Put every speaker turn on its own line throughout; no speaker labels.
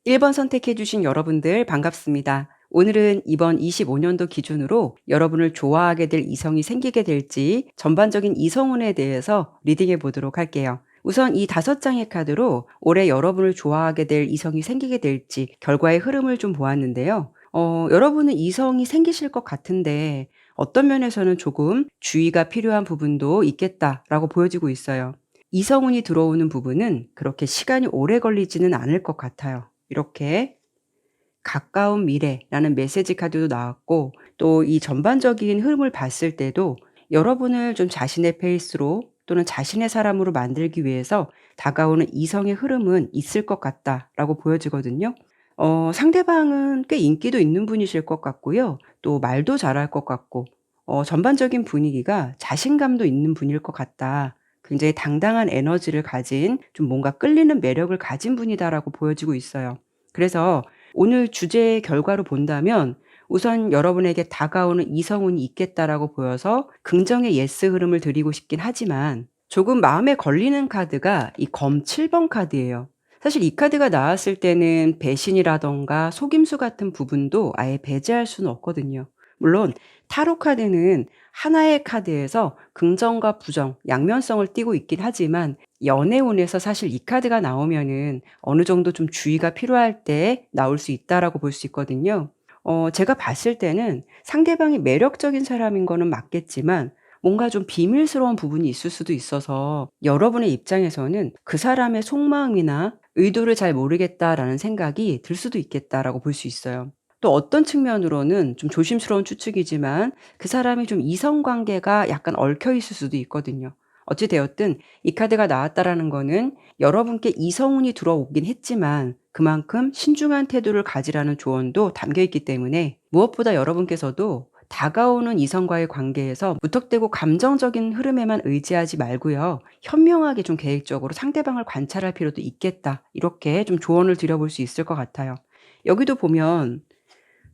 1번 선택해 주신 여러분들 반갑습니다. 오늘은 이번 25년도 기준으로 여러분을 좋아하게 될 이성이 생기게 될지 전반적인 이성운에 대해서 리딩해 보도록 할게요. 우선 이 5장의 카드로 올해 여러분을 좋아하게 될 이성이 생기게 될지 결과의 흐름을 좀 보았는데요. 여러분은 이성이 생기실 것 같은데 어떤 면에서는 조금 주의가 필요한 부분도 있겠다라고 보여지고 있어요. 이성운이 들어오는 부분은 그렇게 시간이 오래 걸리지는 않을 것 같아요. 이렇게 가까운 미래라는 메시지 카드도 나왔고, 또 이 전반적인 흐름을 봤을 때도 여러분을 좀 자신의 페이스로 또는 자신의 사람으로 만들기 위해서 다가오는 이성의 흐름은 있을 것 같다라고 보여지거든요. 상대방은 꽤 인기도 있는 분이실 것 같고요. 또 말도 잘할 것 같고, 전반적인 분위기가 자신감도 있는 분일 것 같다. 굉장히 당당한 에너지를 가진 좀 뭔가 끌리는 매력을 가진 분이다라고 보여지고 있어요. 그래서 오늘 주제의 결과로 본다면 우선 여러분에게 다가오는 이성운이 있겠다라고 보여서 긍정의 예스 흐름을 드리고 싶긴 하지만, 조금 마음에 걸리는 카드가 이 검 7번 카드예요. 사실 이 카드가 나왔을 때는 배신이라던가 속임수 같은 부분도 아예 배제할 수는 없거든요. 물론 타로 카드는 하나의 카드에서 긍정과 부정, 양면성을 띠고 있긴 하지만, 연애운에서 사실 이 카드가 나오면은 어느 정도 좀 주의가 필요할 때 나올 수 있다라고 볼 수 있거든요. 제가 봤을 때는 상대방이 매력적인 사람인 거는 맞겠지만 뭔가 좀 비밀스러운 부분이 있을 수도 있어서 여러분의 입장에서는 그 사람의 속마음이나 의도를 잘 모르겠다라는 생각이 들 수도 있겠다라고 볼 수 있어요. 또 어떤 측면으로는 좀 조심스러운 추측이지만 그 사람이 좀 이성 관계가 약간 얽혀 있을 수도 있거든요. 어찌 되었든 이 카드가 나왔다라는 거는 여러분께 이성운이 들어오긴 했지만 그만큼 신중한 태도를 가지라는 조언도 담겨 있기 때문에, 무엇보다 여러분께서도 다가오는 이성과의 관계에서 무턱대고 감정적인 흐름에만 의지하지 말고요. 현명하게 좀 계획적으로 상대방을 관찰할 필요도 있겠다. 이렇게 좀 조언을 드려볼 수 있을 것 같아요. 여기도 보면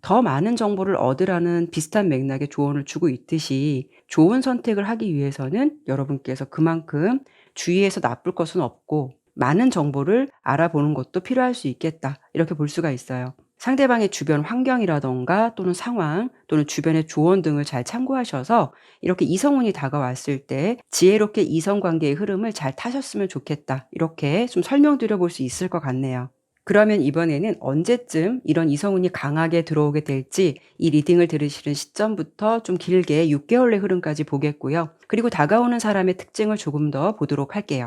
더 많은 정보를 얻으라는 비슷한 맥락의 조언을 주고 있듯이, 좋은 선택을 하기 위해서는 여러분께서 그만큼 주위에서 나쁠 것은 없고 많은 정보를 알아보는 것도 필요할 수 있겠다. 이렇게 볼 수가 있어요. 상대방의 주변 환경이라던가 또는 상황 또는 주변의 조언 등을 잘 참고하셔서 이렇게 이성운이 다가왔을 때 지혜롭게 이성관계의 흐름을 잘 타셨으면 좋겠다. 이렇게 좀 설명드려 볼 수 있을 것 같네요. 그러면 이번에는 언제쯤 이런 이성운이 강하게 들어오게 될지 이 리딩을 들으시는 시점부터 좀 길게 6개월의 흐름까지 보겠고요. 그리고 다가오는 사람의 특징을 조금 더 보도록 할게요.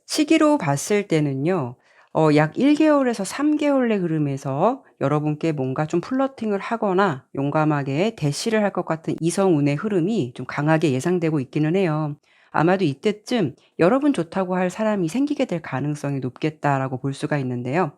시기로 봤을 때는요. 약 1개월에서 3개월의 흐름에서 여러분께 뭔가 좀 플러팅을 하거나 용감하게 대시를 할 것 같은 이성운의 흐름이 좀 강하게 예상되고 있기는 해요. 아마도 이때쯤 여러분 좋다고 할 사람이 생기게 될 가능성이 높겠다라고 볼 수가 있는데요.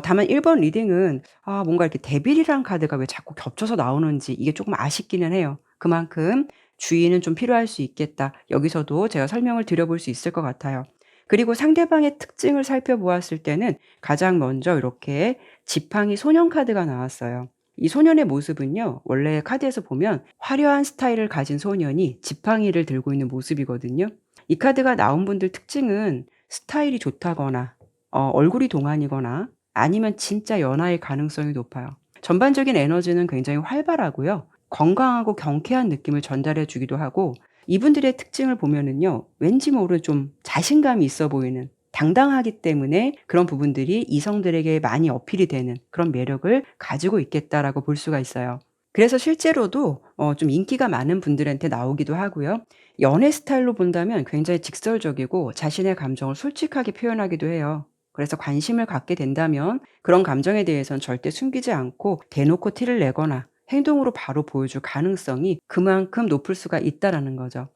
다만 1번 리딩은 뭔가 이렇게 데빌이란 카드가 왜 자꾸 겹쳐서 나오는지 이게 조금 아쉽기는 해요. 그만큼 주의는 좀 필요할 수 있겠다. 여기서도 제가 설명을 드려볼 수 있을 것 같아요. 그리고 상대방의 특징을 살펴보았을 때는 가장 먼저 이렇게 지팡이 소년 카드가 나왔어요. 이 소년의 모습은요, 원래 카드에서 보면 화려한 스타일을 가진 소년이 지팡이를 들고 있는 모습이거든요. 이 카드가 나온 분들 특징은 스타일이 좋다거나 얼굴이 동안이거나 아니면 진짜 연하일 가능성이 높아요. 전반적인 에너지는 굉장히 활발하고요. 건강하고 경쾌한 느낌을 전달해 주기도 하고, 이분들의 특징을 보면은요, 왠지 모를 좀 자신감이 있어 보이는, 당당하기 때문에 그런 부분들이 이성들에게 많이 어필이 되는 그런 매력을 가지고 있겠다라고 볼 수가 있어요. 그래서 실제로도 좀 인기가 많은 분들한테 나오기도 하고요. 연애 스타일로 본다면 굉장히 직설적이고 자신의 감정을 솔직하게 표현하기도 해요. 그래서 관심을 갖게 된다면 그런 감정에 대해서는 절대 숨기지 않고 대놓고 티를 내거나 행동으로 바로 보여줄 가능성이 그만큼 높을 수가 있다라는 거죠.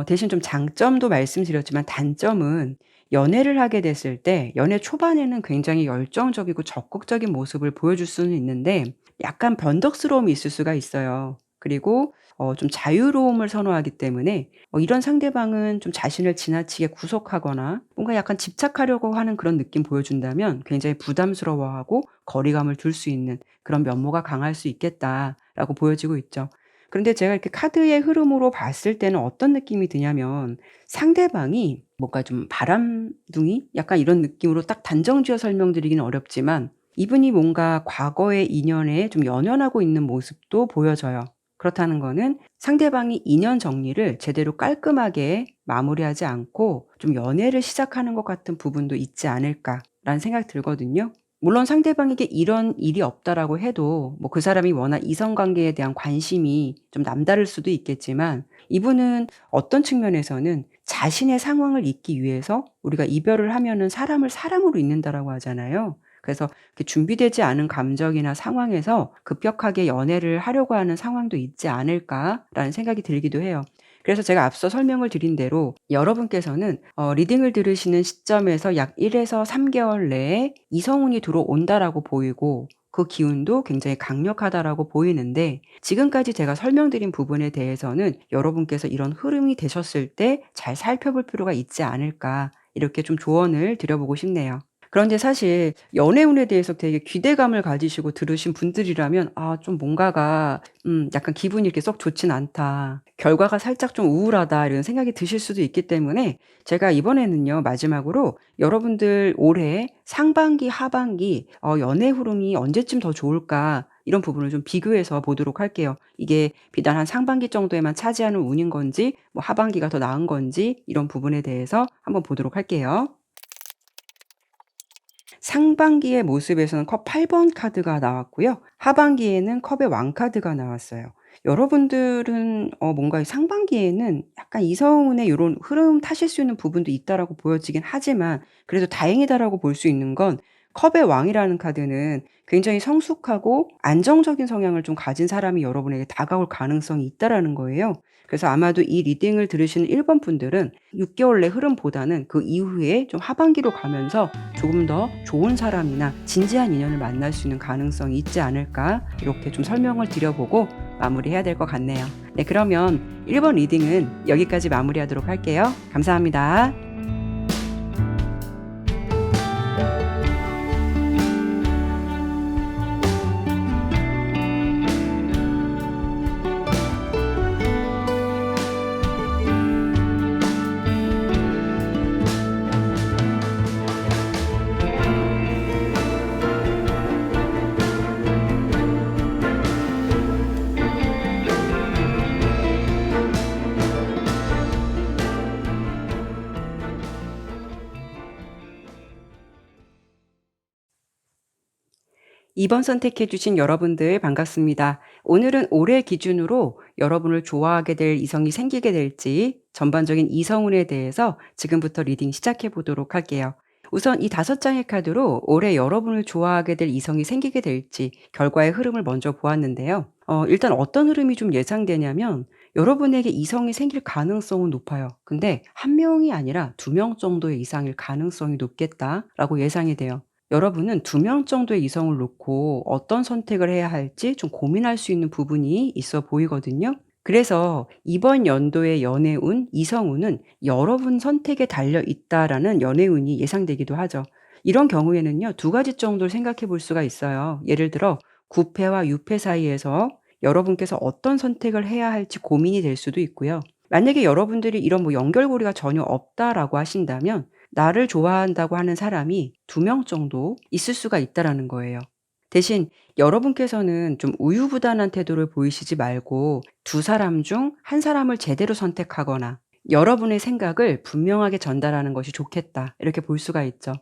대신 좀 장점도 말씀드렸지만, 단점은 연애를 하게 됐을 때 연애 초반에는 굉장히 열정적이고 적극적인 모습을 보여줄 수는 있는데 약간 변덕스러움이 있을 수가 있어요. 그리고 좀 자유로움을 선호하기 때문에 이런 상대방은 좀 자신을 지나치게 구속하거나 뭔가 약간 집착하려고 하는 그런 느낌 보여준다면 굉장히 부담스러워하고 거리감을 둘 수 있는 그런 면모가 강할 수 있겠다라고 보여지고 있죠. 그런데 제가 이렇게 카드의 흐름으로 봤을 때는 어떤 느낌이 드냐면 상대방이 뭔가 좀 바람둥이 약간 이런 느낌으로 딱 단정지어 설명드리기는 어렵지만 이분이 뭔가 과거의 인연에 좀 연연하고 있는 모습도 보여져요. 그렇다는 거는 상대방이 인연 정리를 제대로 깔끔하게 마무리하지 않고 좀 연애를 시작하는 것 같은 부분도 있지 않을까라는 생각이 들거든요. 물론 상대방에게 이런 일이 없다라고 해도 뭐 그 사람이 워낙 이성 관계에 대한 관심이 좀 남다를 수도 있겠지만 이분은 어떤 측면에서는 자신의 상황을 잊기 위해서 우리가 이별을 하면은 사람을 사람으로 잊는다라고 하잖아요. 그래서 이렇게 준비되지 않은 감정이나 상황에서 급격하게 연애를 하려고 하는 상황도 있지 않을까라는 생각이 들기도 해요. 그래서 제가 앞서 설명을 드린 대로 여러분께서는 리딩을 들으시는 시점에서 약 1 에서 3 개월 내에 이성운이 들어온다라고 보이고 그 기운도 굉장히 강력하다라고 보이는데 지금까지 제가 설명드린 부분에 대해서는 여러분께서 이런 흐름이 되셨을 때 잘 살펴볼 필요가 있지 않을까 이렇게 좀 조언을 드려 보고 싶네요. 그런데 사실 연애운에 대해서 되게 기대감을 가지시고 들으신 분들이라면 '아 좀 뭔가가 약간 기분이 이렇게 썩 좋진 않다. 결과가 살짝 좀 우울하다.' 이런 생각이 드실 수도 있기 때문에 제가 이번에는요 마지막으로 여러분들 올해 상반기, 하반기 연애 흐름이 언제쯤 더 좋을까 이런 부분을 좀 비교해서 보도록 할게요. 이게 비단 한 상반기 정도에만 차지하는 운인 건지 뭐 하반기가 더 나은 건지 이런 부분에 대해서 한번 보도록 할게요. 상반기의 모습에서는 컵 8번 카드가 나왔고요. 하반기에는 컵의 왕 카드가 나왔어요. 여러분들은 뭔가 이 상반기에는 약간 이성운의 요런 흐름 타실 수 있는 부분도 있다라고 보여지긴 하지만 그래도 다행이다라고 볼 수 있는 건 컵의 왕이라는 카드는 굉장히 성숙하고 안정적인 성향을 좀 가진 사람이 여러분에게 다가올 가능성이 있다라는 거예요. 그래서 아마도 이 리딩을 들으시는 1번 분들은 6 개월 내 흐름보다는 그 이후에 좀 하반기로 가면서 조금 더 좋은 사람이나 진지한 인연을 만날 수 있는 가능성이 있지 않을까 이렇게 좀 설명을 드려 보고 마무리해야 될 것 같네요. 네 그러면 1번 리딩은 여기까지 마무리하도록 할게요. 감사합니다. 이번 선택해 주신 여러분들 반갑습니다. 오늘은 올해 기준으로 여러분을 좋아하게 될 이성이 생기게 될지 전반적인 이성운에 대해서 지금부터 리딩 시작해 보도록 할게요. 우선 이 5장의 카드로 올해 여러분을 좋아하게 될 이성이 생기게 될지 결과의 흐름을 먼저 보았는데요. 일단 어떤 흐름이 좀 예상되냐면 여러분에게 이성이 생길 가능성은 높아요. 근데 1 명이 아니라 2명 정도의 이상일 가능성이 높겠다라고 예상이 돼요. 여러분은 2명 정도의 이성을 놓고 어떤 선택을 해야 할지 좀 고민할 수 있는 부분이 있어 보이거든요. 그래서 이번 연도의 연애운, 이성운은 여러분 선택에 달려 있다라는 연애운이 예상되기도 하죠. 이런 경우에는요, 2 가지 정도를 생각해 볼 수가 있어요. 예를 들어 9 패와 6패 사이에서 여러분께서 어떤 선택을 해야 할지 고민이 될 수도 있고요. 만약에 여러분들이 이런 뭐 연결고리가 전혀 없다라고 하신다면 나를 좋아한다고 하는 사람이 2명 정도 있을 수가 있다라는 거예요. 대신 여러분께서는 좀 우유부단한 태도를 보이시지 말고 두 사람 중 한 사람을 제대로 선택하거나 여러분의 생각을 분명하게 전달하는 것이 좋겠다. 이렇게 볼 수가 있죠.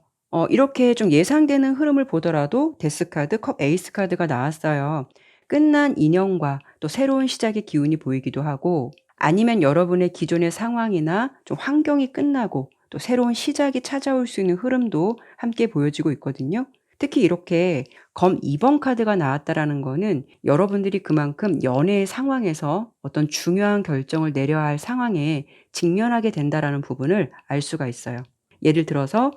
이렇게 좀 예상되는 흐름을 보더라도 데스 카드, 컵 에이스 카드가 나왔어요. 끝난 인연과 또 새로운 시작의 기운이 보이기도 하고 아니면 여러분의 기존의 상황이나 좀 환경이 끝나고 또 새로운 시작이 찾아올 수 있는 흐름도 함께 보여지고 있거든요. 특히 이렇게 검 2번 카드가 나왔다라는 거는 여러분들이 그만큼 연애의 상황에서 어떤 중요한 결정을 내려야 할 상황에 직면하게 된다라는 부분을 알 수가 있어요. 예를 들어서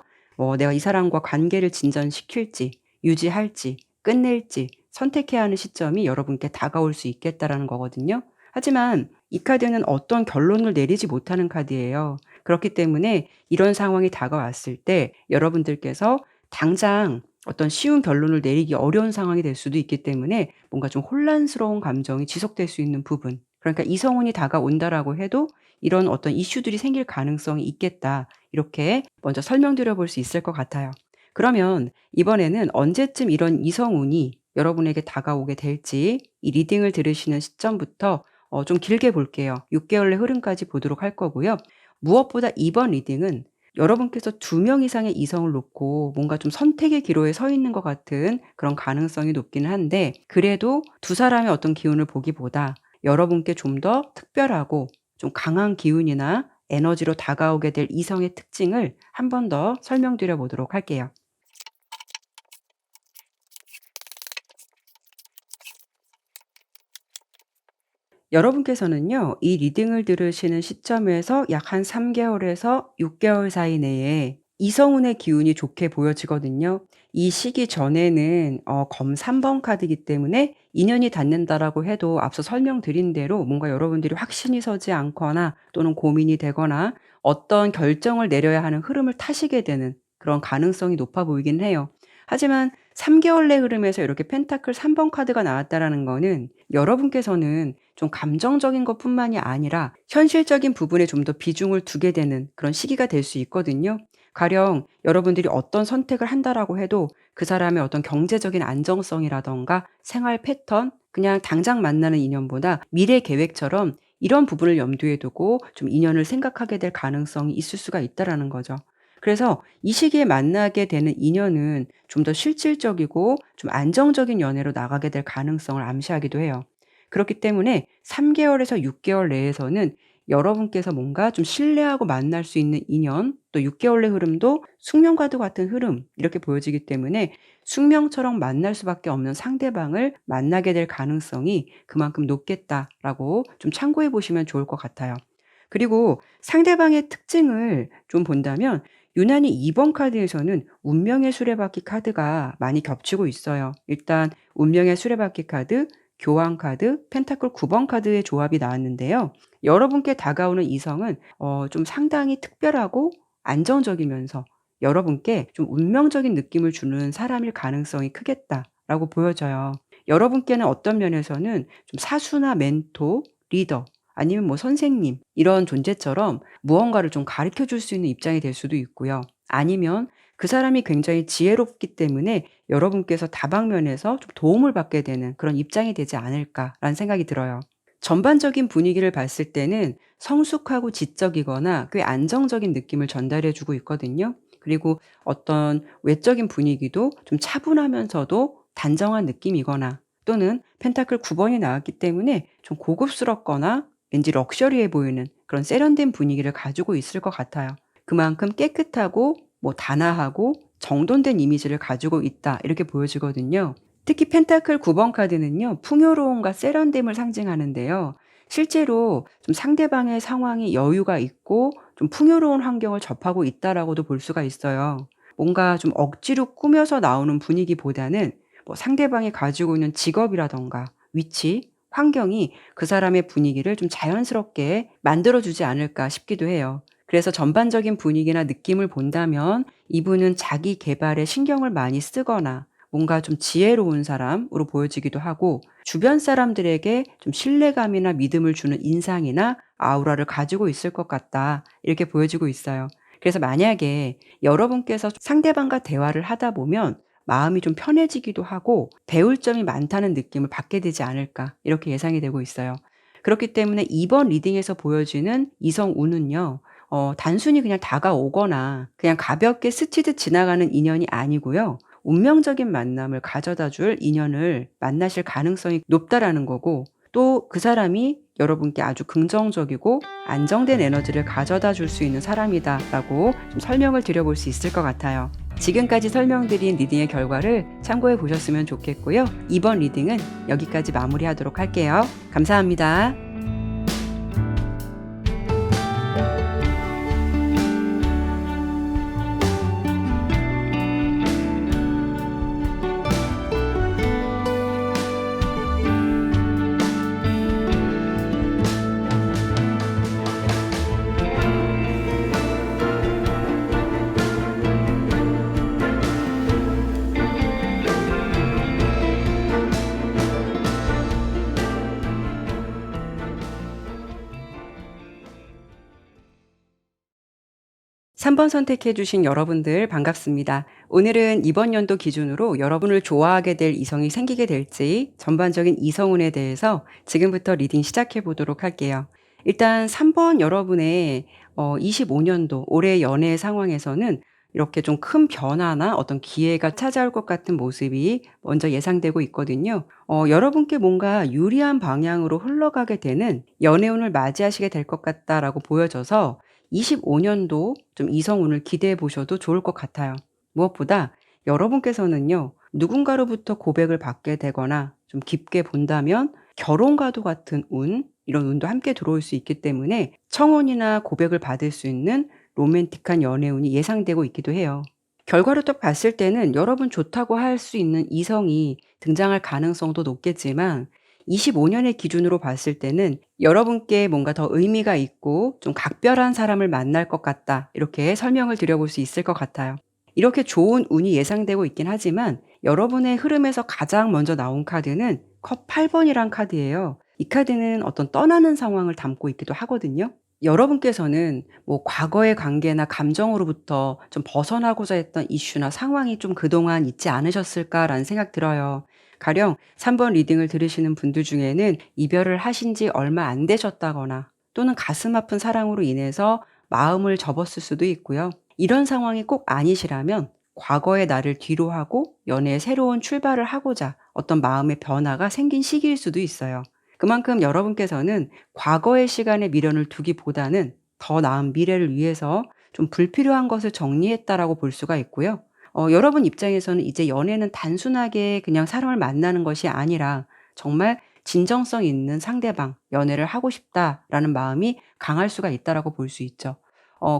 내가 이 사람과 관계를 진전시킬지, 유지할지, 끝낼지 선택해야 하는 시점이 여러분께 다가올 수 있겠다라는 거거든요. 하지만 이 카드는 어떤 결론을 내리지 못하는 카드예요. 그렇기 때문에 이런 상황이 다가왔을 때 여러분들께서 당장 어떤 쉬운 결론을 내리기 어려운 상황이 될 수도 있기 때문에 뭔가 좀 혼란스러운 감정이 지속될 수 있는 부분. 그러니까 이성운이 다가온다라고 해도 이런 어떤 이슈들이 생길 가능성이 있겠다. 이렇게 먼저 설명드려 볼 수 있을 것 같아요. 그러면 이번에는 언제쯤 이런 이성운이 여러분에게 다가오게 될지 이 리딩을 들으시는 시점부터 좀 길게 볼게요. 6개월의 흐름까지 보도록 할 거고요. 무엇보다 이번 리딩은 여러분께서 2명 이상의 이성을 놓고 뭔가 좀 선택의 기로에 서 있는 것 같은 그런 가능성이 높기는 한데, 그래도 두 사람의 어떤 기운을 보기보다 여러분께 좀 더 특별하고 좀 강한 기운이나 에너지로 다가오게 될 이성의 특징을 한 번 더 설명드려 보도록 할게요. 여러분께서는요, 이 리딩을 들으시는 시점에서 약 한 3개월에서 6개월 사이 내에 이성운의 기운이 좋게 보여지거든요. 이 시기 전에는 검 3번 카드이기 때문에 인연이 닿는다라고 해도 앞서 설명드린 대로 뭔가 여러분들이 확신이 서지 않거나 또는 고민이 되거나 어떤 결정을 내려야 하는 흐름을 타시게 되는 그런 가능성이 높아 보이긴 해요. 하지만 3개월 내 흐름에서 이렇게 펜타클 3번 카드가 나왔다라는 거는 여러분께서는 좀 감정적인 것뿐만이 아니라 현실적인 부분에 좀 더 비중을 두게 되는 그런 시기가 될 수 있거든요. 가령 여러분들이 어떤 선택을 한다라고 해도 그 사람의 어떤 경제적인 안정성이라든가 생활 패턴, 그냥 당장 만나는 인연보다 미래 계획처럼 이런 부분을 염두에 두고 좀 인연을 생각하게 될 가능성이 있을 수가 있다라는 거죠. 그래서 이 시기에 만나게 되는 인연은 좀 더 실질적이고 좀 안정적인 연애로 나가게 될 가능성을 암시하기도 해요. 그렇기 때문에 3개월에서 6개월 내에서는 여러분께서 뭔가 좀 신뢰하고 만날 수 있는 인연, 또 6개월 내 흐름도 숙명과도 같은 흐름, 이렇게 보여지기 때문에 숙명처럼 만날 수밖에 없는 상대방을 만나게 될 가능성이 그만큼 높겠다라고 좀 참고해 보시면 좋을 것 같아요. 그리고 상대방의 특징을 좀 본다면 유난히 2번 카드에서는 운명의 수레바퀴 카드가 많이 겹치고 있어요. 일단 운명의 수레바퀴 카드, 교환 카드, 펜타클 9번 카드의 조합이 나왔는데요. 여러분께 다가오는 이성은 좀 상당히 특별하고 안정적이면서 여러분께 좀 운명적인 느낌을 주는 사람일 가능성이 크겠다라고 보여져요. 여러분께는 어떤 면에서는 좀 사수나 멘토, 리더, 아니면 뭐 선생님 이런 존재처럼 무언가를 좀 가르쳐 줄 수 있는 입장이 될 수도 있고요. 아니면 그 사람이 굉장히 지혜롭기 때문에 여러분께서 다방면에서 좀 도움을 받게 되는 그런 입장이 되지 않을까라는 생각이 들어요. 전반적인 분위기를 봤을 때는 성숙하고 지적이거나 꽤 안정적인 느낌을 전달해 주고 있거든요. 그리고 어떤 외적인 분위기도 좀 차분하면서도 단정한 느낌이거나, 또는 펜타클 9번이 나왔기 때문에 좀 고급스럽거나 왠지 럭셔리해 보이는 그런 세련된 분위기를 가지고 있을 것 같아요. 그만큼 깨끗하고 뭐 단아하고 정돈된 이미지를 가지고 있다, 이렇게 보여지거든요. 특히 펜타클 9번 카드는요, 풍요로움과 세련됨을 상징하는데요. 실제로 좀 상대방의 상황이 여유가 있고 좀 풍요로운 환경을 접하고 있다라고도 볼 수가 있어요. 뭔가 좀 억지로 꾸며서 나오는 분위기보다는 뭐 상대방이 가지고 있는 직업이라던가 위치, 환경이 그 사람의 분위기를 좀 자연스럽게 만들어주지 않을까 싶기도 해요. 그래서 전반적인 분위기나 느낌을 본다면 이분은 자기 개발에 신경을 많이 쓰거나 뭔가 좀 지혜로운 사람으로 보여지기도 하고, 주변 사람들에게 좀 신뢰감이나 믿음을 주는 인상이나 아우라를 가지고 있을 것 같다, 이렇게 보여지고 있어요. 그래서 만약에 여러분께서 상대방과 대화를 하다 보면 마음이 좀 편해지기도 하고 배울 점이 많다는 느낌을 받게 되지 않을까, 이렇게 예상이 되고 있어요. 그렇기 때문에 이번 리딩에서 보여지는 이성운은요, 단순히 그냥 다가오거나 그냥 가볍게 스치듯 지나가는 인연이 아니고요. 운명적인 만남을 가져다 줄 인연을 만나실 가능성이 높다라는 거고, 또 그 사람이 여러분께 아주 긍정적이고 안정된 에너지를 가져다 줄 수 있는 사람이다라고 좀 설명을 드려볼 수 있을 것 같아요. 지금까지 설명드린 리딩의 결과를 참고해 보셨으면 좋겠고요. 이번 리딩은 여기까지 마무리하도록 할게요. 감사합니다. 3번 선택해 주신 여러분들 반갑습니다. 오늘은 이번 연도 기준으로 여러분을 좋아하게 될 이성이 생기게 될지 전반적인 이성운에 대해서 지금부터 리딩 시작해 보도록 할게요. 일단 3번 여러분의 25년도 올해 연애 상황에서는 이렇게 좀 큰 변화나 어떤 기회가 찾아올 것 같은 모습이 먼저 예상되고 있거든요. 여러분께 뭔가 유리한 방향으로 흘러가게 되는 연애운을 맞이하시게 될 것 같다라고 보여져서 25년도 좀 이성운을 기대해 보셔도 좋을 것 같아요. 무엇보다 여러분께서는요, 누군가로부터 고백을 받게 되거나 좀 깊게 본다면 결혼과도 같은 운, 이런 운도 함께 들어올 수 있기 때문에 청혼이나 고백을 받을 수 있는 로맨틱한 연애운이 예상되고 있기도 해요. 결과로 딱 봤을 때는 여러분 좋다고 할 수 있는 이성이 등장할 가능성도 높겠지만 25년의 기준으로 봤을 때는 여러분께 뭔가 더 의미가 있고 좀 각별한 사람을 만날 것 같다. 이렇게 설명을 드려볼 수 있을 것 같아요. 이렇게 좋은 운이 예상되고 있긴 하지만 여러분의 흐름에서 가장 먼저 나온 카드는 컵 8번이란 카드예요. 이 카드는 어떤 떠나는 상황을 담고 있기도 하거든요. 여러분께서는 뭐 과거의 관계나 감정으로부터 좀 벗어나고자 했던 이슈나 상황이 좀 그동안 있지 않으셨을까라는 생각 들어요. 가령 3번 리딩을 들으시는 분들 중에는 이별을 하신 지 얼마 안 되셨다거나 또는 가슴 아픈 사랑으로 인해서 마음을 접었을 수도 있고요. 이런 상황이 꼭 아니시라면 과거의 나를 뒤로하고 연애의 새로운 출발을 하고자 어떤 마음의 변화가 생긴 시기일 수도 있어요. 그만큼 여러분께서는 과거의 시간에 미련을 두기보다는 더 나은 미래를 위해서 좀 불필요한 것을 정리했다라고 볼 수가 있고요. 여러분 입장에서는 이제 연애는 단순하게 그냥 사람을 만나는 것이 아니라 정말 진정성 있는 상대방, 연애를 하고 싶다라는 마음이 강할 수가 있다라고 볼 수 있죠.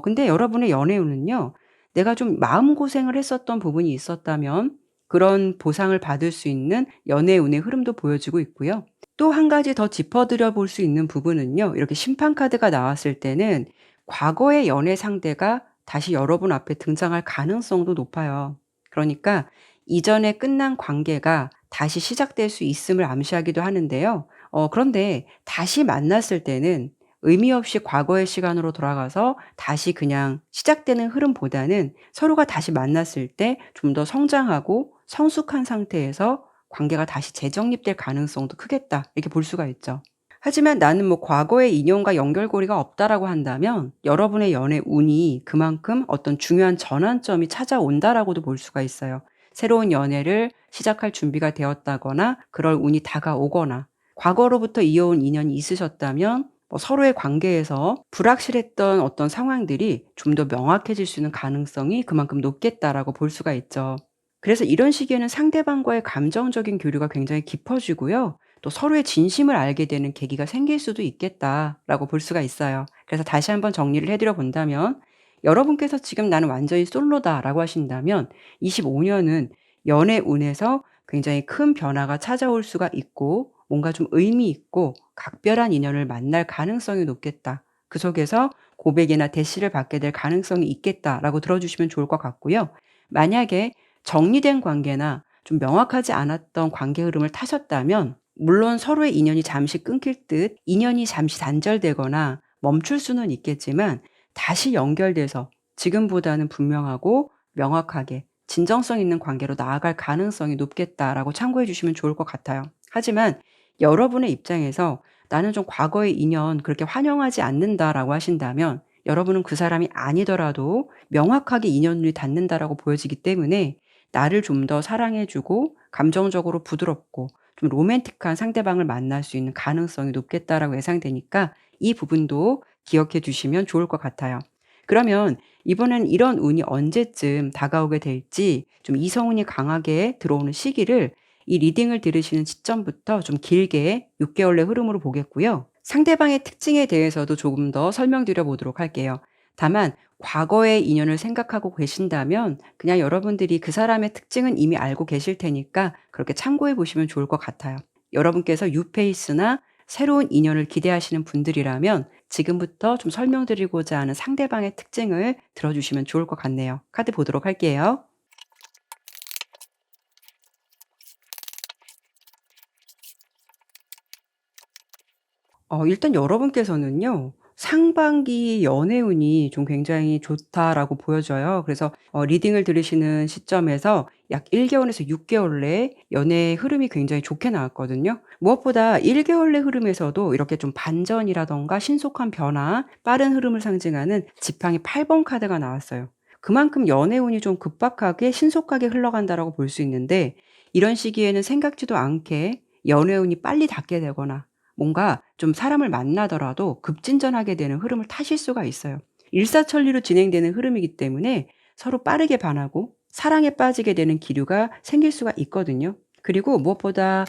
근데 여러분의 연애운은요, 내가 좀 마음고생을 했었던 부분이 있었다면 그런 보상을 받을 수 있는 연애운의 흐름도 보여지고 있고요. 또 한 가지 더 짚어드려 볼 수 있는 부분은요. 이렇게 심판 카드가 나왔을 때는 과거의 연애 상대가 다시 여러분 앞에 등장할 가능성도 높아요. 그러니까 이전에 끝난 관계가 다시 시작될 수 있음을 암시하기도 하는데요. 그런데 다시 만났을 때는 의미 없이 과거의 시간으로 돌아가서 다시 그냥 시작되는 흐름보다는 서로가 다시 만났을 때 좀 더 성장하고 성숙한 상태에서 관계가 다시 재정립될 가능성도 크겠다. 이렇게 볼 수가 있죠. 하지만 나는 뭐 과거의 인연과 연결고리가 없다라고 한다면 여러분의 연애 운이 그만큼 어떤 중요한 전환점이 찾아온다라고도 볼 수가 있어요. 새로운 연애를 시작할 준비가 되었다거나 그럴 운이 다가오거나 과거로부터 이어온 인연이 있으셨다면 뭐 서로의 관계에서 불확실했던 어떤 상황들이 좀 더 명확해질 수 있는 가능성이 그만큼 높겠다라고 볼 수가 있죠. 그래서 이런 시기에는 상대방과의 감정적인 교류가 굉장히 깊어지고요. 또 서로의 진심을 알게 되는 계기가 생길 수도 있겠다라고 볼 수가 있어요. 그래서 다시 한번 정리를 해 드려 본다면 여러분께서 지금 '나는 완전히 솔로다.'라고 하신다면 25년은 연애 운에서 굉장히 큰 변화가 찾아올 수가 있고 뭔가 좀 의미 있고 각별한 인연을 만날 가능성이 높겠다. 그 속에서 고백이나 대시를 받게 될 가능성이 있겠다라고 들어 주시면 좋을 것 같고요. 만약에 정리된 관계나 좀 명확하지 않았던 관계 흐름을 타셨다면 물론 서로의 인연이 잠시 끊길 듯 인연이 잠시 단절되거나 멈출 수는 있겠지만 다시 연결돼서 지금보다는 분명하고 명확하게 진정성 있는 관계로 나아갈 가능성이 높겠다라고 참고해 주시면 좋을 것 같아요. 하지만 여러분의 입장에서 나는 좀 과거의 인연 그렇게 환영하지 않는다라고 하신다면 여러분은 그 사람이 아니더라도 명확하게 인연이 닿는다라고 보여지기 때문에 나를 좀 더 사랑해 주고 감정적으로 부드럽고 좀 로맨틱한 상대방을 만날 수 있는 가능성이 높겠다라고 예상되니까 이 부분도 기억해 두시면 좋을 것 같아요. 그러면 이번엔 이런 운이 언제쯤 다가오게 될지 좀 이성운이 강하게 들어오는 시기를 이 리딩을 들으시는 시점부터 좀 길게 6개월 내 흐름으로 보겠고요. 상대방의 특징에 대해서도 조금 더 설명드려 보도록 할게요. 다만 과거의 인연을 생각하고 계신다면 그냥 여러분들이 그 사람의 특징은 이미 알고 계실 테니까 그렇게 참고해 보시면 좋을 것 같아요. 여러분께서 뉴페이스나 새로운 인연을 기대하시는 분들이라면 지금부터 좀 설명드리고자 하는 상대방의 특징을 들어주시면 좋을 것 같네요. 카드 보도록 할게요. 일단 여러분께서는요. 상반기 연애운이 좀 굉장히 좋다라고 보여져요. 그래서 리딩을 들으시는 시점에서 약 1 개월에서 6 개월 내에 연애의 흐름이 굉장히 좋게 나왔거든요. 무엇보다 1 개월 내 흐름에서도 이렇게 좀 반전이라든가 신속한 변화, 빠른 흐름을 상징하는 지팡이 8번 카드가 나왔어요. 그만큼 연애운이 좀 급박하게 신속하게 흘러간다라고 볼 수 있는데, 이런 시기에는 생각지도 않게 연애운이 빨리 닿게 되거나 뭔가 좀 사람을 만나더라도 급진전하게 되는 흐름을 타실 수가 있어요. 일사천리로 진행되는 흐름이기 때문에 서로 빠르게 반하고 사랑에 빠지게 되는 기류가 생길 수가 있거든요. 그리고 무엇보다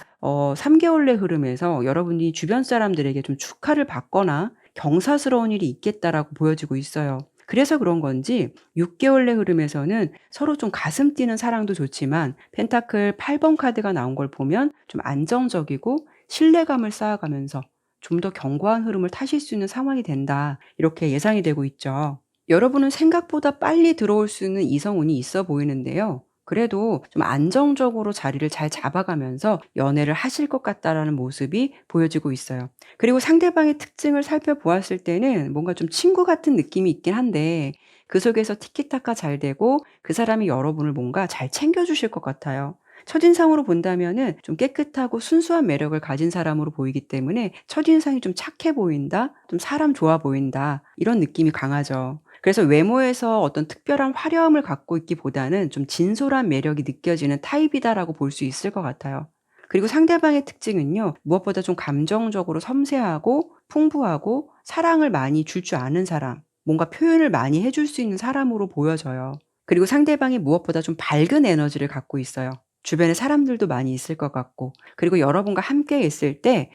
3 개월 내 흐름에서 여러분이 주변 사람들에게 좀 축하를 받거나 경사스러운 일이 있겠다라고 보여지고 있어요. 그래서 그런 건지 6 개월 내 흐름에서는 서로 좀 가슴 뛰는 사랑도 좋지만, 펜타클 8번 카드가 나온 걸 보면 좀 안정적이고 신뢰감을 쌓아가면서 좀 더 견고한 흐름을 타실 수 있는 상황이 된다, 이렇게 예상이 되고 있죠. 여러분은 생각보다 빨리 들어올 수 있는 이성운이 있어 보이는데요. 그래도 좀 안정적으로 자리를 잘 잡아가면서 연애를 하실 것 같다라는 모습이 보여지고 있어요. 그리고 상대방의 특징을 살펴보았을 때는 뭔가 좀 친구 같은 느낌이 있긴 한데, 그 속에서 티키타카 잘 되고 그 사람이 여러분을 뭔가 잘 챙겨주실 것 같아요. 첫인상으로 본다면은 좀 깨끗하고 순수한 매력을 가진 사람으로 보이기 때문에 첫인상이 좀 착해 보인다, 좀 사람 좋아 보인다, 이런 느낌이 강하죠. 그래서 외모에서 어떤 특별한 화려함을 갖고 있기보다는 좀 진솔한 매력이 느껴지는 타입이다라고 볼 수 있을 것 같아요. 그리고 상대방의 특징은요, 무엇보다 좀 감정적으로 섬세하고 풍부하고 사랑을 많이 줄 줄 아는 사람, 뭔가 표현을 많이 해줄 수 있는 사람으로 보여져요. 그리고 상대방이 무엇보다 좀 밝은 에너지를 갖고 있어요. 주변에 사람들도 많이 있을 것 같고, 그리고 여러분과 함께 있을 때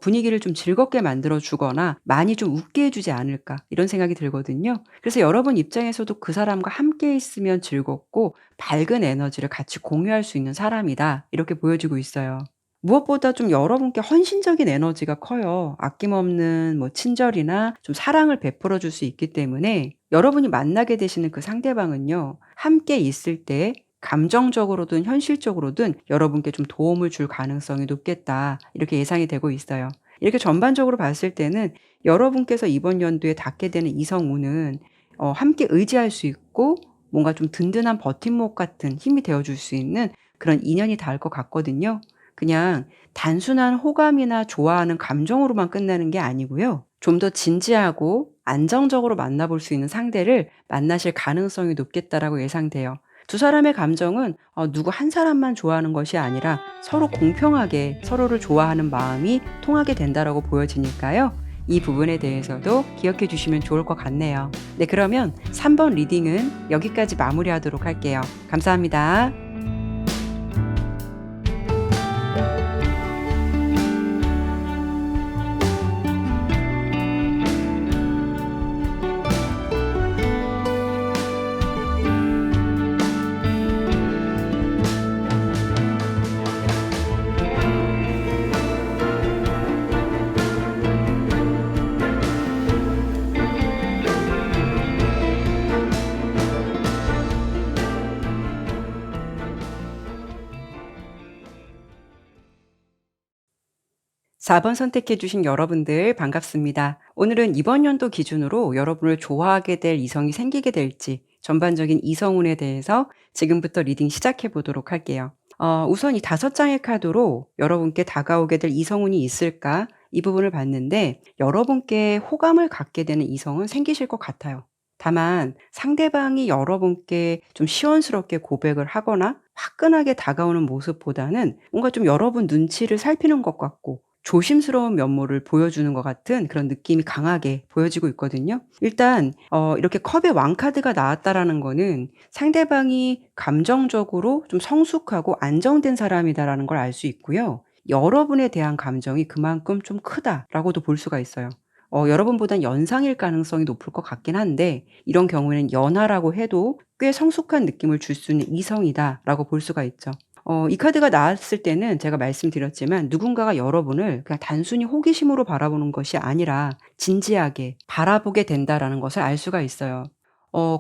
분위기를 좀 즐겁게 만들어 주거나 많이 좀 웃게 해 주지 않을까, 이런 생각이 들거든요. 그래서 여러분 입장에서도 그 사람과 함께 있으면 즐겁고 밝은 에너지를 같이 공유할 수 있는 사람이다, 이렇게 보여지고 있어요. 무엇보다 좀 여러분께 헌신적인 에너지가 커요. 아낌없는 친절이나 좀 사랑을 베풀어 줄 수 있기 때문에 여러분이 만나게 되시는 그 상대방은요, 함께 있을 때 감정적으로든 현실적으로든 여러분께 좀 도움을 줄 가능성이 높겠다, 이렇게 예상이 되고 있어요. 이렇게 전반적으로 봤을 때는 여러분께서 이번 연도에 닿게 되는 이성운은 함께 의지할 수 있고 뭔가 좀 든든한 버팀목 같은 힘이 되어 줄 수 있는 그런 인연이 닿을 것 같거든요. 그냥 단순한 호감이나 좋아하는 감정으로만 끝나는 게 아니고요. 좀 더 진지하고 안정적으로 만나볼 수 있는 상대를 만나실 가능성이 높겠다라고 예상돼요. 두 사람의 감정은 누구 한 사람만 좋아하는 것이 아니라 서로 공평하게 서로를 좋아하는 마음이 통하게 된다라고 보여지니까요. 이 부분에 대해서도 기억해 주시면 좋을 것 같네요. 네, 그러면 3번 리딩은 여기까지 마무리하도록 할게요. 감사합니다. 4번 선택해 주신 여러분들 반갑습니다. 오늘은 이번 연도 기준으로 여러분을 좋아하게 될 이성이 생기게 될지 전반적인 이성운에 대해서 지금부터 리딩 시작해 보도록 할게요. 우선 이 5장의 카드로 여러분께 다가오게 될 이성운이 있을까? 이 부분을 봤는데, 여러분께 호감을 갖게 되는 이성은 생기실 것 같아요. 다만 상대방이 여러분께 좀 시원스럽게 고백을 하거나 화끈하게 다가오는 모습보다는 뭔가 좀 여러분 눈치를 살피는 것 같고 조심스러운 면모를 보여주는 것 같은 그런 느낌이 강하게 보여지고 있거든요. 일단 이렇게 컵의 왕카드가 나왔다라는 거는 상대방이 감정적으로 좀 성숙하고 안정된 사람이다라는 걸 알 수 있고요. 여러분에 대한 감정이 그만큼 좀 크다라고도 볼 수가 있어요. 여러분보단 연상일 가능성이 높을 것 같긴 한데, 이런 경우에는 연하라고 해도 꽤 성숙한 느낌을 줄 수 있는 이성이다라고 볼 수가 있죠. 이 카드가 나왔을 때는 제가 말씀드렸지만 누군가가 여러분을 그냥 단순히 호기심으로 바라보는 것이 아니라 진지하게 바라보게 된다라는 것을 알 수가 있어요.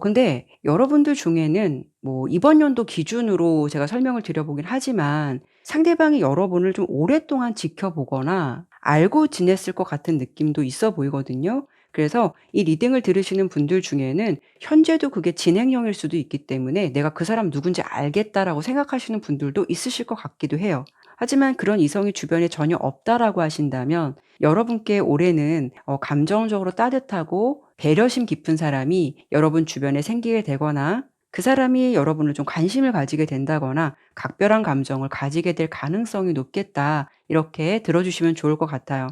근데 여러분들 중에는 이번 연도 기준으로 제가 설명을 드려 보긴 하지만 상대방이 여러분을 좀 오랫동안 지켜보거나 알고 지냈을 것 같은 느낌도 있어 보이거든요. 그래서 이 리딩을 들으시는 분들 중에는 현재도 그게 진행형일 수도 있기 때문에 '내가 그 사람 누군지 알겠다.'라고 생각하시는 분들도 있으실 것 같기도 해요. 하지만 그런 이성이 주변에 전혀 없다라고 하신다면 여러분께 올해는 감정적으로 따뜻하고 배려심 깊은 사람이 여러분 주변에 생기게 되거나 그 사람이 여러분을 좀 관심을 가지게 된다거나 각별한 감정을 가지게 될 가능성이 높겠다. 이렇게 들어주시면 좋을 것 같아요.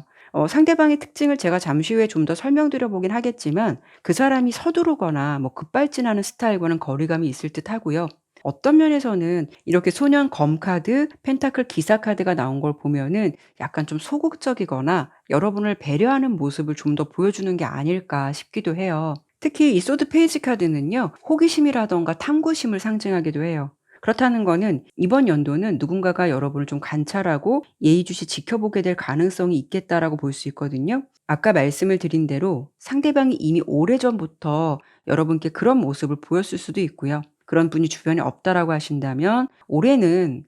상대방의 특징을 제가 잠시 후에 좀 더 설명드려 보긴 하겠지만 그 사람이 서두르거나 뭐 급발진하는 스타일과는 거리감이 있을 듯 하고요. 어떤 면에서는 이렇게 소년 검 카드, 펜타클 기사 카드가 나온 걸 보면은 약간 좀 소극적이거나 여러분을 배려하는 모습을 좀 더 보여주는 게 아닐까 싶기도 해요. 특히 이 소드 페이지 카드는요, 호기심이라던가 탐구심을 상징하기도 해요. 그렇다는 거는 이번 연도는 누군가가 여러분을 좀 관찰하고 예의주시 지켜보게 될 가능성이 있겠다라고 볼 수 있거든요. 아까 말씀을 드린 대로 상대방이 이미 오래전부터 여러분께 그런 모습을 보였을 수도 있고요. 그런 분이 주변에 없다라고 하신다면 올해는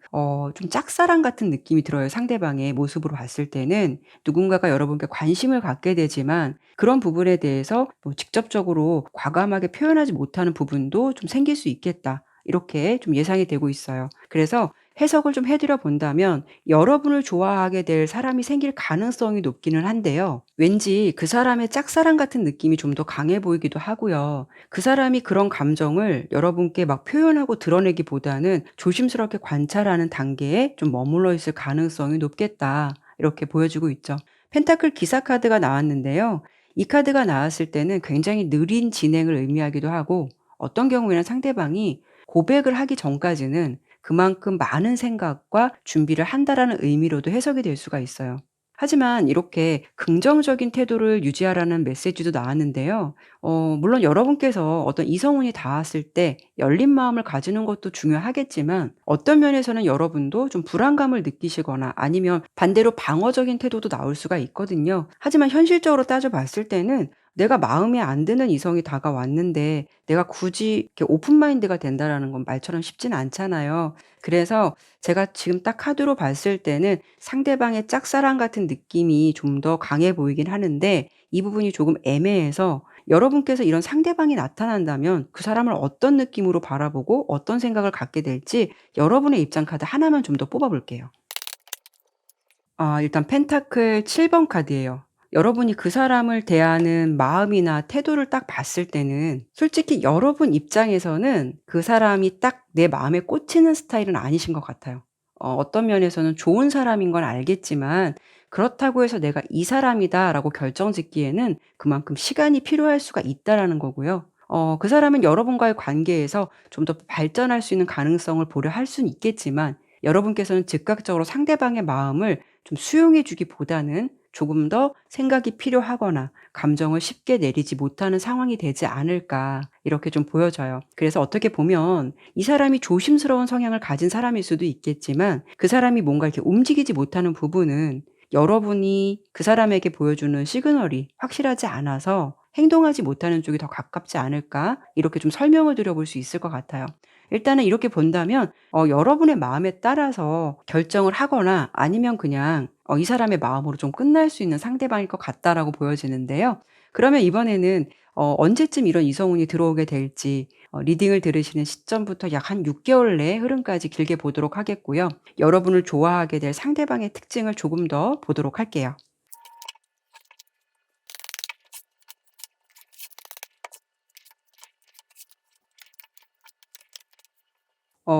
좀 짝사랑 같은 느낌이 들어요. 상대방의 모습으로 봤을 때는 누군가가 여러분께 관심을 갖게 되지만 그런 부분에 대해서 뭐 직접적으로 과감하게 표현하지 못하는 부분도 좀 생길 수 있겠다. 이렇게 좀 예상이 되고 있어요. 그래서 해석을 좀 해 드려 본다면 여러분을 좋아하게 될 사람이 생길 가능성이 높기는 한데요. 왠지 그 사람의 짝사랑 같은 느낌이 좀 더 강해 보이기도 하고요. 그 사람이 그런 감정을 여러분께 막 표현하고 드러내기보다는 조심스럽게 관찰하는 단계에 좀 머물러 있을 가능성이 높겠다. 이렇게 보여지고 있죠. 펜타클 기사 카드가 나왔는데요. 이 카드가 나왔을 때는 굉장히 느린 진행을 의미하기도 하고 어떤 경우에는 상대방이 고백을 하기 전까지는 그만큼 많은 생각과 준비를 한다라는 의미로도 해석이 될 수가 있어요. 하지만 이렇게 긍정적인 태도를 유지하라는 메시지도 나왔는데요. 물론 여러분께서 어떤 이성운이 닿았을 때 열린 마음을 가지는 것도 중요하겠지만 어떤 면에서는 여러분도 좀 불안감을 느끼시거나 아니면 반대로 방어적인 태도도 나올 수가 있거든요. 하지만 현실적으로 따져 봤을 때는 내가 마음에 안 드는 이성이 다가왔는데 내가 굳이 이렇게 오픈 마인드가 된다라는 건 말처럼 쉽지는 않잖아요. 그래서 제가 지금 딱 카드로 봤을 때는 상대방의 짝사랑 같은 느낌이 좀 더 강해 보이긴 하는데 이 부분이 조금 애매해서 여러분께서 이런 상대방이 나타난다면 그 사람을 어떤 느낌으로 바라보고 어떤 생각을 갖게 될지 여러분의 입장 카드 하나만 좀 더 뽑아 볼게요. 일단 펜타클 7번 카드예요. 여러분이 그 사람을 대하는 마음이나 태도를 딱 봤을 때는 솔직히 여러분 입장에서는 그 사람이 딱 내 마음에 꽂히는 스타일은 아니신 것 같아요. 어떤 면에서는 좋은 사람인 건 알겠지만 그렇다고 해서 '내가 이 사람이다.'라고 결정짓기에는 그만큼 시간이 필요할 수가 있다라는 거고요. 그 사람은 여러분과의 관계에서 좀 더 발전할 수 있는 가능성을 보려 할 수는 있겠지만 여러분께서는 즉각적으로 상대방의 마음을 좀 수용해 주기보다는 조금 더 생각이 필요하거나 감정을 쉽게 내리지 못하는 상황이 되지 않을까 이렇게 좀 보여져요. 그래서 어떻게 보면 이 사람이 조심스러운 성향을 가진 사람일 수도 있겠지만 그 사람이 뭔가 이렇게 움직이지 못하는 부분은 여러분이 그 사람에게 보여주는 시그널이 확실하지 않아서 행동하지 못하는 쪽이 더 가깝지 않을까 이렇게 좀 설명을 드려 볼 수 있을 것 같아요. 일단은 이렇게 본다면 여러분의 마음에 따라서 결정을 하거나 아니면 그냥 이 사람의 마음으로 좀 끝날 수 있는 상대방일 것 같다라고 보여지는데요. 그러면 이번에는 언제쯤 이런 이성운이 들어오게 될지 리딩을 들으시는 시점부터 약 한 6 개월 내의 흐름까지 길게 보도록 하겠고요. 여러분을 좋아하게 될 상대방의 특징을 조금 더 보도록 할게요.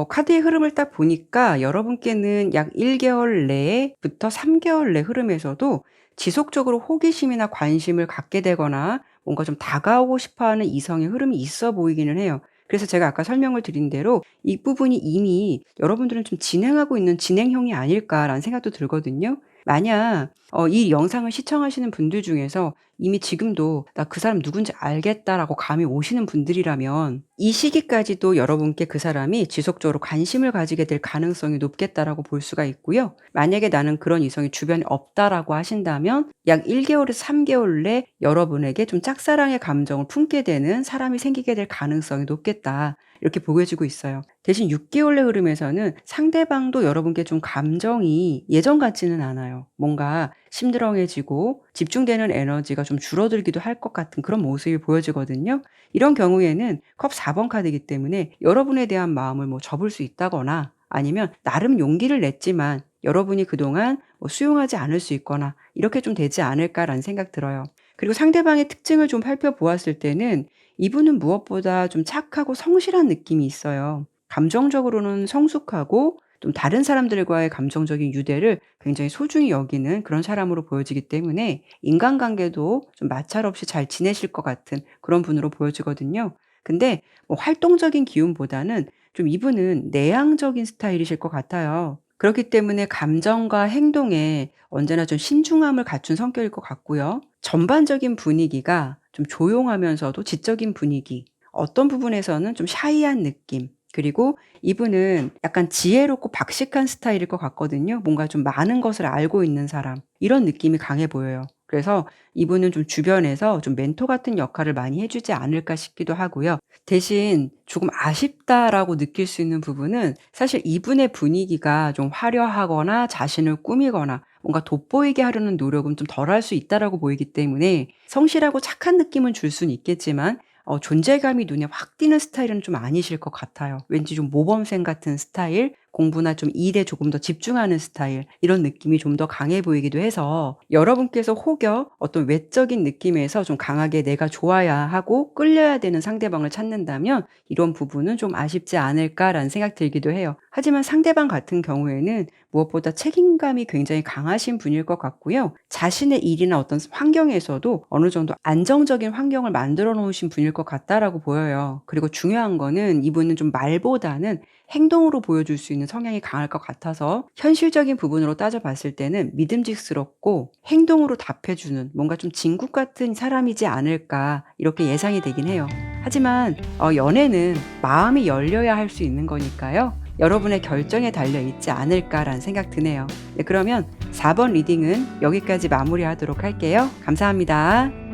카드의 흐름을 딱 보니까 여러분께는 약 1 개월 내부터 3 개월 내 흐름에서도 지속적으로 호기심이나 관심을 갖게 되거나 뭔가 좀 다가오고 싶어 하는 이성의 흐름이 있어 보이기는 해요. 그래서 제가 아까 설명을 드린 대로 이 부분이 이미 여러분들은 좀 진행하고 있는 진행형이 아닐까라는 생각도 들거든요. 만약 이 영상을 시청하시는 분들 중에서 이미 지금도 '나 그 사람 누군지 알겠다.'라고 감이 오시는 분들이라면 이 시기까지도 여러분께 그 사람이 지속적으로 관심을 가지게 될 가능성이 높겠다라고 볼 수가 있고요. 만약에 '나는 그런 이성이 주변에 없다.'라고 하신다면 약 1 개월에서 3 개월 내 여러분에게 좀 짝사랑의 감정을 품게 되는 사람이 생기게 될 가능성이 높겠다. 이렇게 보여지고 있어요. 대신 6개월의 흐름에서는 상대방도 여러분께 좀 감정이 예전 같지는 않아요. 뭔가 심드렁해지고 집중되는 에너지가 좀 줄어들기도 할 것 같은 그런 모습이 보여지거든요. 이런 경우에는 컵 4번 카드이기 때문에 여러분에 대한 마음을 뭐 접을 수 있다거나 아니면 나름 용기를 냈지만 여러분이 그동안 뭐 수용하지 않을 수 있거나 이렇게 좀 되지 않을까라는 생각 들어요. 그리고 상대방의 특징을 좀 살펴보았을 때는 이분은 무엇보다 좀 착하고 성실한 느낌이 있어요. 감정적으로는 성숙하고 좀 다른 사람들과의 감정적인 유대를 굉장히 소중히 여기는 그런 사람으로 보여지기 때문에 인간관계도 좀 마찰 없이 잘 지내실 것 같은 그런 분으로 보여지거든요. 근데 뭐 활동적인 기운보다는 좀 이분은 내향적인 스타일이실 것 같아요. 그렇기 때문에 감정과 행동에 언제나 좀 신중함을 갖춘 성격일 것 같고요. 전반적인 분위기가 좀 조용하면서도 지적인 분위기, 어떤 부분에서는 좀 샤이한 느낌, 그리고 이분은 약간 지혜롭고 박식한 스타일일 것 같거든요. 뭔가 좀 많은 것을 알고 있는 사람, 이런 느낌이 강해 보여요. 그래서 이분은 좀 주변에서 좀 멘토 같은 역할을 많이 해주지 않을까 싶기도 하고요. 대신 조금 아쉽다라고 느낄 수 있는 부분은 사실 이분의 분위기가 좀 화려하거나 자신을 꾸미거나 뭔가 돋보이게 하려는 노력은 좀 덜할 수 있다라고 보이기 때문에 성실하고 착한 느낌은 줄 수는 있겠지만 존재감이 눈에 확 띄는 스타일은 좀 아니실 것 같아요. 왠지 좀 모범생 같은 스타일, 공부나 좀 일에 조금 더 집중하는 스타일, 이런 느낌이 좀 더 강해 보이기도 해서 여러분께서 혹여 어떤 외적인 느낌에서 좀 강하게 내가 좋아야 하고 끌려야 되는 상대방을 찾는다면 이런 부분은 좀 아쉽지 않을까라는 생각 들기도 해요. 하지만 상대방 같은 경우에는 무엇보다 책임감이 굉장히 강하신 분일 것 같고요. 자신의 일이나 어떤 환경에서도 어느 정도 안정적인 환경을 만들어 놓으신 분일 것 같다라고 보여요. 그리고 중요한 거는 이분은 좀 말보다는 행동으로 보여줄 수 있는 성향이 강할 것 같아서 현실적인 부분으로 따져봤을 때는 믿음직스럽고 행동으로 답해주는 뭔가 좀 진국 같은 사람이지 않을까 이렇게 예상이 되긴 해요. 하지만 연애는 마음이 열려야 할 수 있는 거니까요. 여러분의 결정에 달려 있지 않을까라는 생각 드네요. 네, 그러면 4번 리딩은 여기까지 마무리하도록 할게요. 감사합니다.